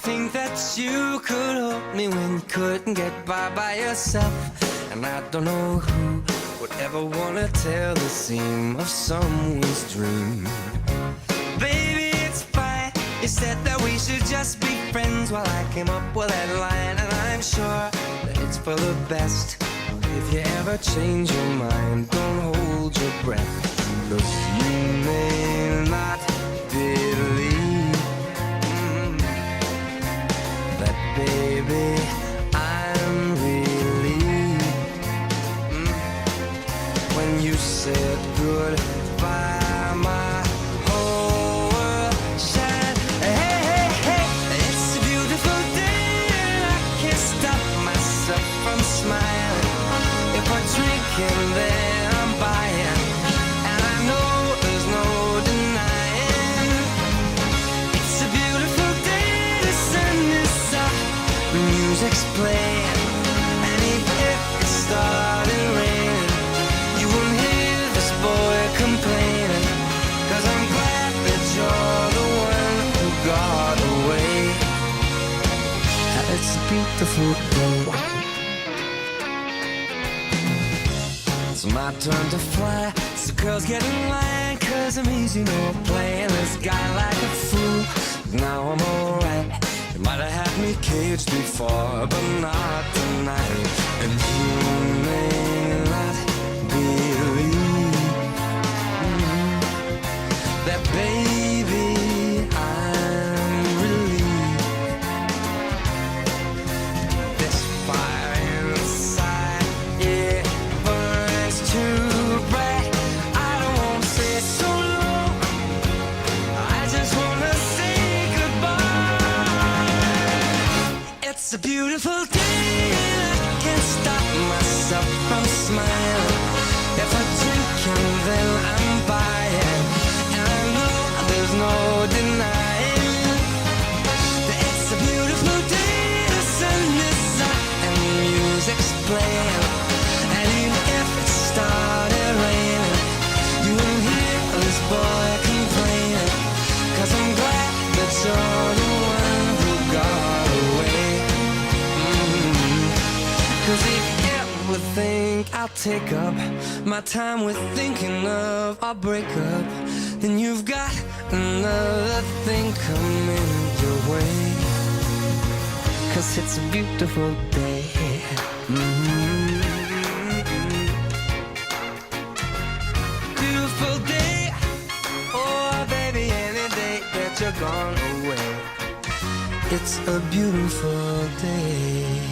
think that you could hold me when you couldn't get by yourself. And I don't know who would ever wanna tell the seam of someone's dream. Baby, it's fine. You said that we should just be friends while I came up with that line. And I'm sure that it's for the best. If you ever change your mind, don't hold your breath. Look, you may not believe that, baby, I'm relieved when you said goodbye. My whole world shined. Hey, hey, hey, it's a beautiful day and I can't stop myself from smiling. If we're drinking, then I'm buying, and I know there's no denying. It's a beautiful day, the sun is up, the music's playing, and even if it started raining, you won't hear this boy complaining, 'cause I'm glad that you're the one who got away. It's a beautiful day. It's my turn to fly, so girls get in line, 'cause I'm easy, no playing this guy like a fool. Now I'm alright. You might have had me caged before, but not tonight. And you may not believe that, baby, I'm relieved. This fire inside, yeah, burns too bright. I don't wanna say so long, I just wanna say goodbye. It's a beautiful day and I can't stop myself from smiling. If I'm drinking, then I'm buying, and I know there's no denying that it's a beautiful day. The sun is up and the music's playing, and even if it started raining, you won't hear this boy complaining, 'cause I'm glad that you're the one who got away. 'Cause if you ever think I'll take up my time with thinking of our breakup, then you've got another thing coming your way. 'Cause it's a beautiful day. Beautiful day. Oh, baby, any day that you're gone away, it's a beautiful day.